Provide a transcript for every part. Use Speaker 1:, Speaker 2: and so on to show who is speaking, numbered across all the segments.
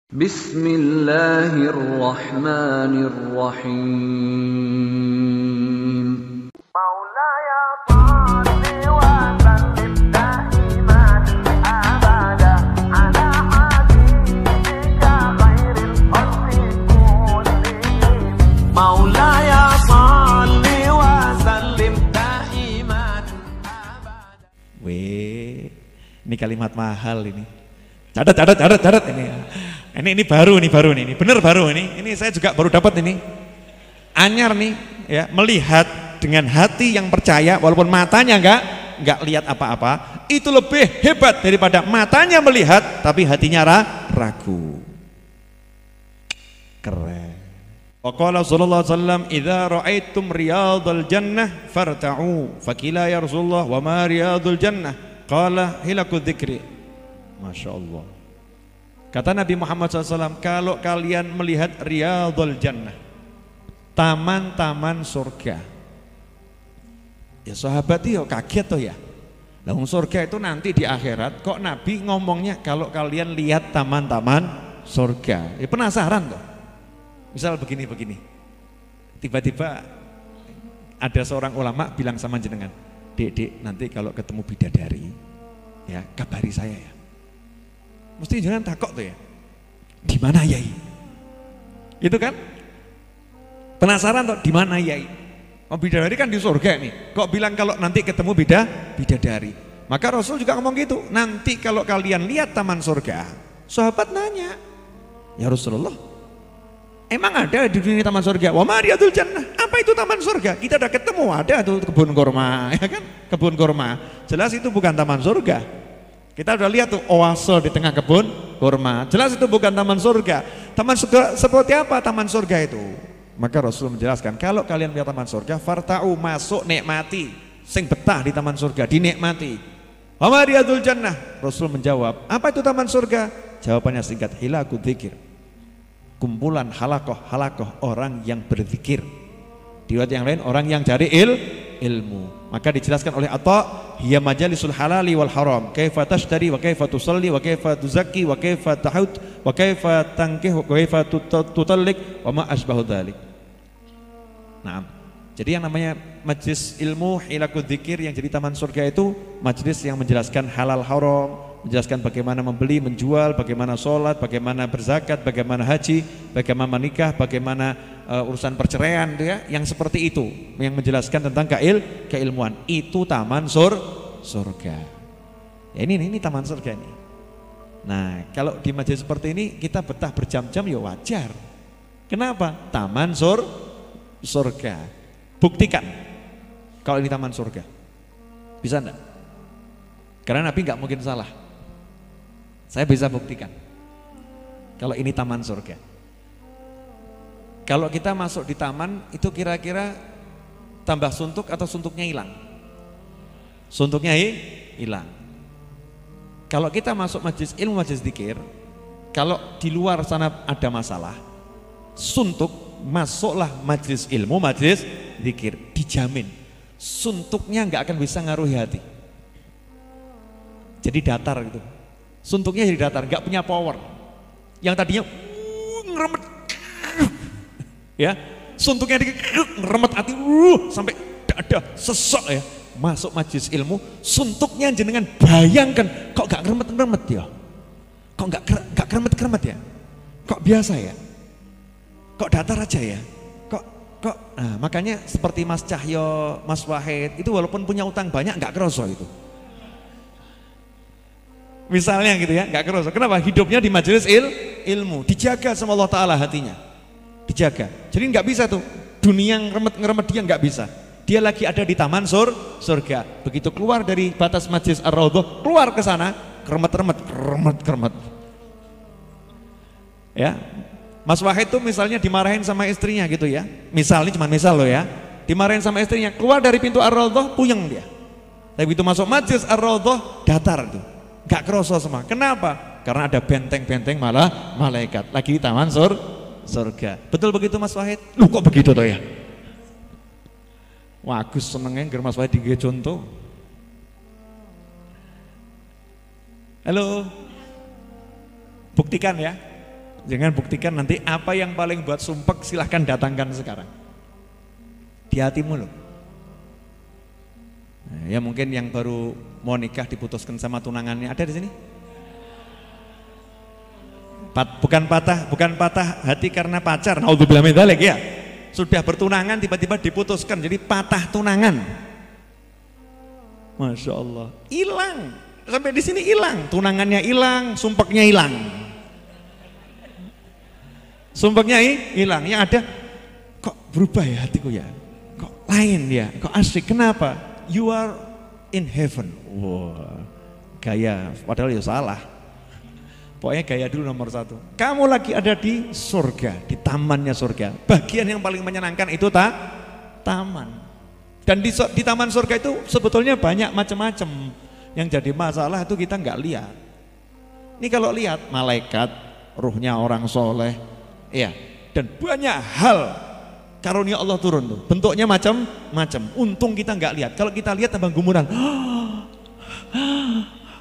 Speaker 1: Bismillahirrahmanirrahim.
Speaker 2: Ini kalimat mahal ini. Catat ini. Ini baru ini. Bener baru ini. Ini saya juga baru dapat ini. Anyar nih ya, melihat dengan hati yang percaya walaupun matanya enggak lihat apa-apa, itu lebih hebat daripada matanya melihat tapi hatinya ragu. Keren. Waqala sallallahu alaihi wasallam, "Idza ra'aitum riyadhal jannah farta'u." Faqila ya Rasulullah, "Wa ma riyadhul jannah?" Qala hilaku dzikri. Masya Allah. Kata Nabi Muhammad SAW, kalau kalian melihat riyadhul jannah, taman-taman surga, ya sahabat itu kaget tuh ya. Lalu surga itu nanti di akhirat, kok Nabi ngomongnya kalau kalian lihat taman-taman surga. Ya penasaran tuh. Misal begini, tiba-tiba ada seorang ulama bilang sama jenengan, Dek, nanti kalau ketemu bidadari, ya kabari saya ya. Mesti jangan takut tuh ya. Di mana Yai? Itu kan? Penasaran tuh di mana Yai? Oh bidadari kan di surga nih. Kok bilang kalau nanti ketemu bidadari? Maka Rasul juga ngomong gitu. Nanti kalau kalian lihat taman surga, sahabat nanya, ya Rasulullah, emang ada di dunia taman surga? Wa ma riyadul jannah? Apa itu taman surga? Kita udah ketemu, ada tuh kebun kurma, ya kan? Kebun kurma. Jelas itu bukan taman surga. Kita udah lihat tuh oase di tengah kebun kurma. Jelas itu bukan taman surga. Taman surga seperti apa taman surga itu? Maka Rasul menjelaskan, kalau kalian lihat taman surga, farta'u, masuk, nikmati. Sing betah di taman surga, dinikmati. Wa ma riyadul jannah? Rasul menjawab, apa itu taman surga? Jawabannya singkat, hilaku dzikir. Kumpulan halakoh orang yang berzikir. Di riwayat yang lain orang yang cari ilmu. Maka dijelaskan oleh Atha, hiya majalisul halali wal haram, kaifa tashtari wa kaifa tusalli wa kaifa tuzakki wa kaifa tahud wa kaifa tankih wa kaifa tutallik wa ma asbahu dzalik. Nah, jadi yang namanya majlis ilmu hilaku dzikir yang jadi taman surga itu majlis yang menjelaskan halal haram, menjelaskan bagaimana membeli, menjual, bagaimana sholat, bagaimana berzakat, bagaimana haji, bagaimana menikah, bagaimana urusan perceraian, ya, yang seperti itu, yang menjelaskan tentang keilmuan. Itu taman surga. Ya, ini taman surga ini. Nah, kalau di majelis seperti ini kita betah berjam-jam ya wajar. Kenapa? Taman surga. Buktikan kalau ini taman surga. Bisa enggak? Karena Nabi enggak mungkin salah. Saya bisa buktikan kalau ini taman surga. Kalau kita masuk di taman itu kira-kira tambah suntuk atau suntuknya hilang? Suntuknya hilang. Kalau kita masuk majelis ilmu, majelis dzikir, kalau di luar sana ada masalah, suntuk, masuklah majelis ilmu, majelis dzikir, dijamin suntuknya nggak akan bisa ngaruhi hati. Jadi datar gitu. Suntuknya jadi datar, nggak punya power. Yang tadinya ngeremet, ya, suntuknya ngeremet hati, sampai dada sesek ya. Masuk majelis ilmu, suntuknya jenengan bayangkan, kok nggak ngeremet ya? Kok nggak keremet ya? Kok biasa ya? Kok datar aja ya? Kok? Nah, makanya seperti Mas Cahyo, Mas Wahid itu walaupun punya utang banyak nggak kerasa itu. Misalnya gitu ya, nggak kerasa. Kenapa? Hidupnya di majelis ilmu, dijaga sama Allah Ta'ala hatinya, dijaga. Jadi nggak bisa tuh dunia yang ngeremet dia nggak bisa. Dia lagi ada di taman surga. Begitu keluar dari batas majelis Ar-Raudhah, keluar ke sana, keremet. Ya, Mas Wahid tuh misalnya dimarahin sama istrinya gitu ya. Misalnya cuma misal loh ya, dimarahin sama istrinya, keluar dari pintu Ar-Raudhah puyeng dia. Tapi begitu masuk majelis Ar-Raudhah datar tuh. Gak kerasa semua. Kenapa? Karena ada benteng-benteng malah malaikat lagi di taman surga. Betul begitu Mas Wahid? Loh kok begitu toh ya? Wah Agus senengnya ngger Mas Wahid digawe contoh. Halo. Buktikan ya. Jangan buktikan nanti apa yang paling buat sumpek silahkan datangkan sekarang. Di hatimu loh. Nah, ya mungkin yang baru mau nikah diputuskan sama tunangannya ada di sini? Bukan patah hati karena pacar. Naudzubillah min dzalik ya. Sudah bertunangan tiba-tiba diputuskan jadi patah tunangan. Masya Allah, hilang sampai di sini hilang, tunangannya hilang, sumpeknya hilang. Sumpahnya hilang, yang ada kok berubah ya hatiku ya, kok lain ya, kok asik. Kenapa? You are in heaven. Wah, gaya, padahal ya salah. Pokoknya gaya dulu nomor satu. Kamu lagi ada di surga, di tamannya surga. Bagian yang paling menyenangkan itu taman. Dan di taman surga itu sebetulnya banyak macam-macam. Yang jadi masalah itu kita nggak lihat. Ini kalau lihat malaikat, ruhnya orang soleh. Ya, dan banyak hal karunia Allah turun tuh, bentuknya macam-macam. Untung kita nggak lihat. Kalau kita lihat tambah gumuran.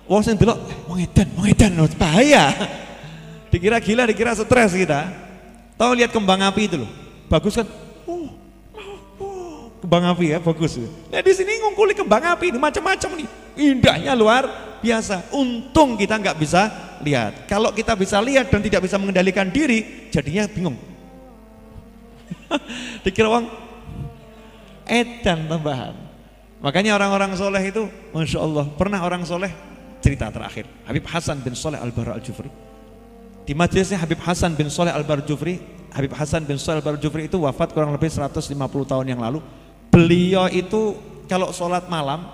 Speaker 2: Wong sing delok wong edan, bahaya. Dikira gila, dikira stres kita. Tahu lihat kembang api itu loh, bagus kan? Kembang api ya, bagus. Nah di sini ngungkuli kembang api ini macam-macam nih, indahnya luar biasa. Untung kita nggak bisa lihat. Kalau kita bisa lihat dan tidak bisa mengendalikan diri, jadinya bingung. Dikira wong edan tambahan. Makanya orang-orang soleh itu, masya Allah, pernah orang soleh cerita terakhir. Habib Hasan bin Shalih Al-Bara Al-Jufri. Di majelisnya Habib Hasan bin Shalih Al-Bara Al-Jufri, Habib Hasan bin Shalih Al-Bara Al-Jufri itu wafat kurang lebih 150 tahun yang lalu. Beliau itu kalau sholat malam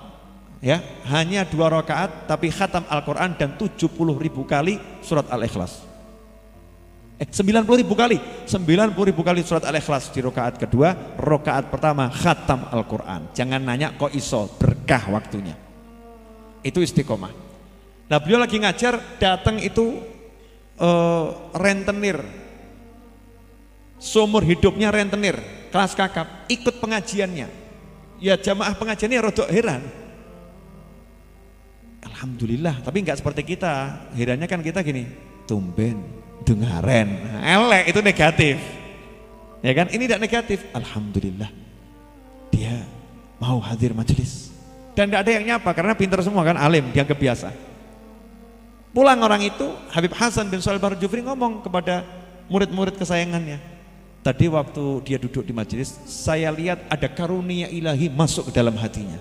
Speaker 2: ya hanya 2 rakaat tapi khatam Al-Quran dan 70.000 kali surat Al-Ikhlas. 90.000 kali, 90.000 kali surat Al-Ikhlas di rakaat kedua, rakaat pertama khatam Al-Quran. Jangan nanya kok iso, berkah waktunya. Itu istiqomah. Nah beliau lagi ngajar, datang itu rentenir, seumur hidupnya rentenir, kelas kakap, ikut pengajiannya. Ya jamaah pengajiannya rodok heran. Alhamdulillah, tapi nggak seperti kita. Herannya kan kita gini, tumben, dengaren, elek itu negatif. Ya kan, ini tidak negatif. Alhamdulillah, dia mau hadir majelis. Dan tidak ada yang nyapa karena pintar semua kan, alim, dianggap biasa. Pulang orang itu, Habib Hasan bin Shalih Al-Bara Al-Jufri ngomong kepada murid-murid kesayangannya. Tadi waktu dia duduk di majelis, saya lihat ada karunia ilahi masuk ke dalam hatinya.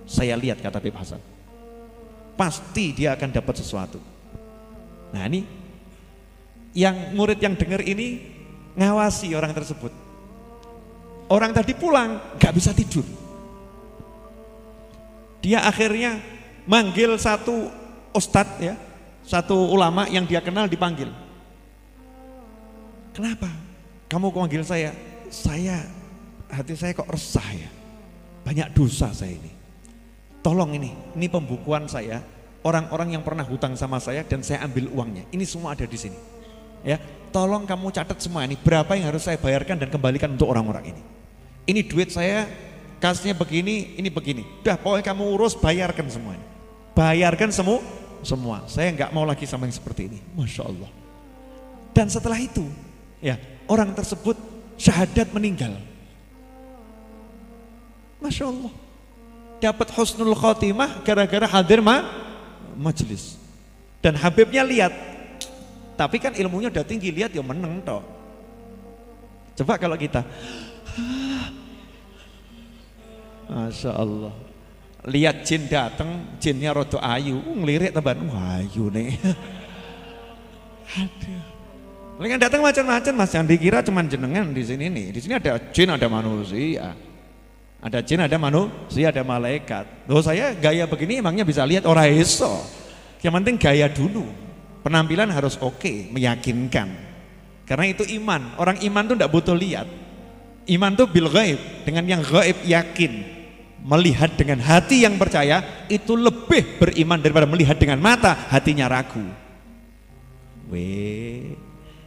Speaker 2: Saya lihat, kata Habib Hasan. Pasti dia akan dapat sesuatu. Nah ini, yang murid yang dengar ini ngawasi orang tersebut. Orang tadi pulang, gak bisa tidur. Dia akhirnya manggil satu ustadz ya, satu ulama yang dia kenal dipanggil. Kenapa? Kamu kok manggil saya? Saya, hati saya kok resah ya. Banyak dosa saya ini. Tolong ini pembukuan saya, orang-orang yang pernah hutang sama saya dan saya ambil uangnya. Ini semua ada di sini. Ya, tolong kamu catat semua ini berapa yang harus saya bayarkan dan kembalikan untuk orang-orang ini. Ini duit saya, kasnya begini, ini begini. Udah pokoknya kamu urus, bayarkan semuanya. Bayarkan semua. Saya nggak mau lagi sama yang seperti ini. Masya Allah. Dan setelah itu, ya orang tersebut syahadat meninggal. Masya Allah. Dapat husnul khotimah gara-gara hadir majelis. Dan Habibnya lihat, tapi kan ilmunya udah tinggi, lihat ya meneng toh. Coba kalau kita, Masya Allah, lihat jin datang, jinnya rodo ayu, ngelirik teban, wah ayu nih. Aduh, mereka datang macam-macam mas, yang dikira cuman jenengan di sini nih. Di sini ada jin, ada manusia, ada jin, ada manusia, ada malaikat. Loh saya gaya begini emangnya bisa lihat orang iso. Yang penting gaya dulu, penampilan harus oke, meyakinkan. Karena itu iman. Orang iman tuh tidak butuh lihat. Iman tuh bil ghaib, dengan yang ghaib yakin. Melihat dengan hati yang percaya itu lebih beriman daripada melihat dengan mata hatinya ragu. Weh,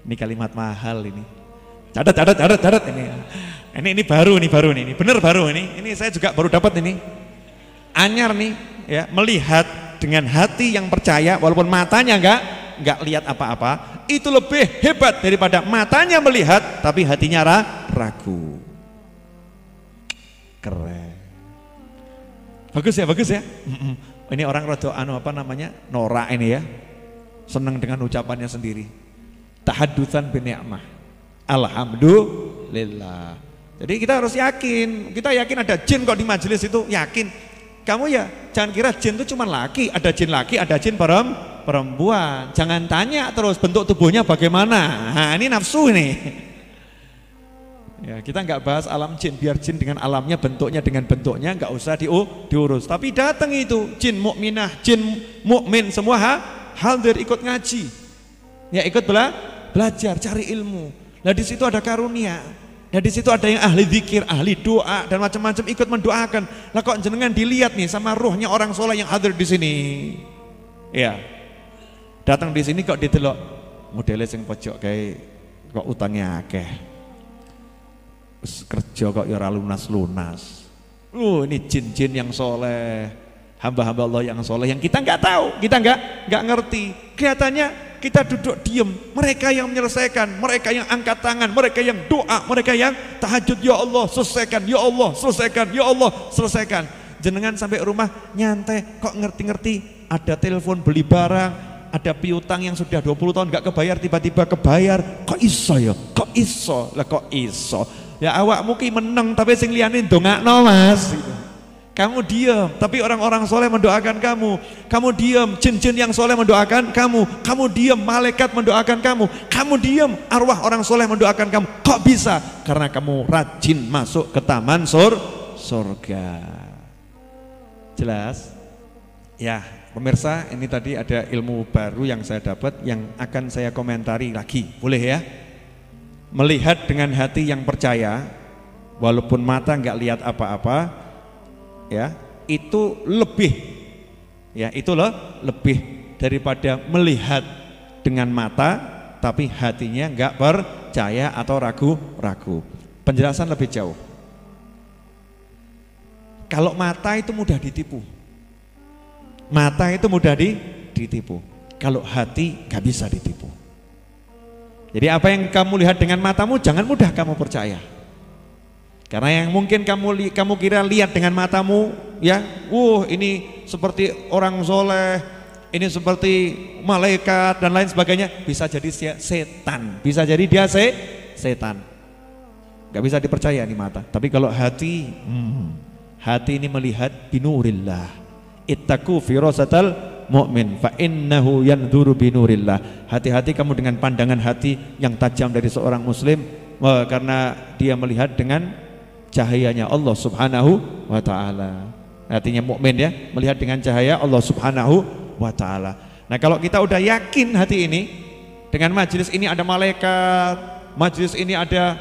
Speaker 2: ini kalimat mahal ini. Catat ini. Ini baru nih, bener baru ini. Ini saya juga baru dapat ini. Anyar nih, ya, melihat dengan hati yang percaya walaupun matanya enggak lihat apa-apa, itu lebih hebat daripada matanya melihat tapi hatinya ragu. Keren. Bagus ya. Ini orang rada norak ini ya. Senang dengan ucapannya sendiri. Tahaddusan bi ni'mah. Alhamdulillah. Jadi kita harus yakin. Kita yakin ada jin kok di majelis itu, yakin. Kamu ya jangan kira jin itu cuma laki, ada jin laki, ada jin perempuan. Jangan tanya terus bentuk tubuhnya bagaimana. Nah, ini nafsu ini. Ya, kita nggak bahas alam jin, biar jin dengan alamnya, bentuknya dengan bentuknya nggak usah diurus. Tapi datang itu jin mukminah, jin mukmin semua hadir ikut ngaji. Ya ikut belajar, cari ilmu. Nah di situ ada karunia. Nah di situ ada yang ahli zikir, ahli doa dan macam-macam ikut mendoakan. Lah kok jenengan dilihat nih sama ruhnya orang soleh yang hadir di sini. Ya. Datang di sini kok ditelok modelnya sing pojok kayak kok utangnya akeh. Kerja kok ya ora lunas-lunas. Ini jin-jin yang soleh, hamba-hamba Allah yang soleh yang kita nggak tahu, kita nggak ngerti. Kelihatannya kita duduk diem, mereka yang menyelesaikan, mereka yang angkat tangan, mereka yang doa, mereka yang tahajud, ya Allah selesaikan, ya Allah selesaikan, ya Allah selesaikan. Jenengan sampai rumah nyantai, kok ngerti-ngerti, ada telepon beli barang, ada piutang yang sudah 20 tahun gak kebayar, tiba-tiba kebayar, kok iso ya, kok iso, lah kok iso, ya awakmu ki meneng tapi sing liyane ndongakno Mas. Kamu diam, tapi orang-orang soleh mendoakan kamu. Kamu diam, jin-jin yang soleh mendoakan kamu. Kamu diam, malaikat mendoakan kamu. Kamu diam, arwah orang soleh mendoakan kamu. Kok bisa? Karena kamu rajin masuk ke taman surga. Jelas? Ya, pemirsa, ini tadi ada ilmu baru yang saya dapat, yang akan saya komentari lagi. Boleh ya? Melihat dengan hati yang percaya, walaupun mata nggak lihat apa-apa, ya itu lebih, ya itu loh lebih daripada melihat dengan mata tapi hatinya nggak percaya atau ragu-ragu. Penjelasan lebih jauh. Kalau mata itu mudah ditipu, mata itu mudah ditipu. Kalau hati nggak bisa ditipu. Jadi apa yang kamu lihat dengan matamu jangan mudah kamu percaya. Karena yang mungkin kamu kira lihat dengan matamu, ya, ini seperti orang soleh, ini seperti malaikat dan lain sebagainya, bisa jadi setan, bisa jadi dia setan, nggak bisa dipercaya nih mata. Tapi kalau hati, hati ini melihat binurillah, ittaqu firasatal mu'min, fa innahu yanzuru binurillah. Hati-hati kamu dengan pandangan hati yang tajam dari seorang muslim, karena dia melihat dengan cahayanya Allah Subhanahu wa ta'ala. Artinya mukmin ya, melihat dengan cahaya Allah Subhanahu wa ta'ala. Nah kalau kita udah yakin hati ini, dengan majelis ini ada malaikat, majelis ini ada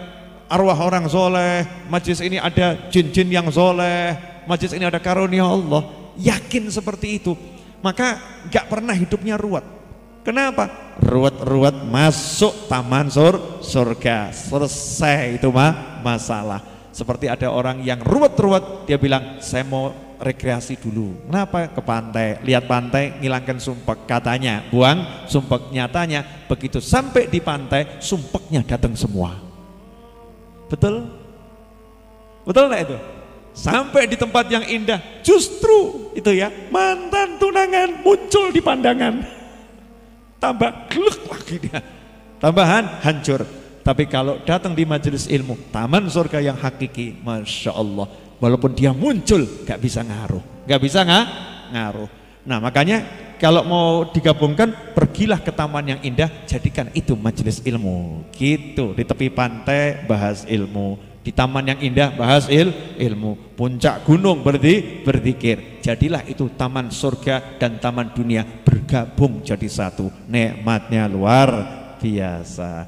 Speaker 2: arwah orang soleh, majelis ini ada jin-jin yang soleh, majelis ini ada karunia Allah, yakin seperti itu, maka gak pernah hidupnya ruwet. Kenapa? Ruwet-ruwet masuk taman surga, selesai itu masalah. Seperti ada orang yang ruwet-ruwet, dia bilang saya mau rekreasi dulu. Kenapa? Ke pantai, lihat pantai, ngilangkan sumpek, katanya buang sumpek. Nyatanya begitu sampai di pantai, sumpeknya datang semua. Betul? Betul nggak itu? Sampai di tempat yang indah, justru itu ya, mantan tunangan muncul di pandangan. Tambah gelek lagi dia, tambahan hancur. Tapi kalau datang di majelis ilmu, taman surga yang hakiki, Masya Allah, walaupun dia muncul gak bisa ngaruh, gak bisa ngaruh. Nah makanya kalau mau digabungkan, pergilah ke taman yang indah, jadikan itu majelis ilmu. Gitu, di tepi pantai bahas ilmu, di taman yang indah bahas ilmu, puncak gunung berzikir. Jadilah itu taman surga dan taman dunia bergabung jadi satu, nikmatnya luar biasa.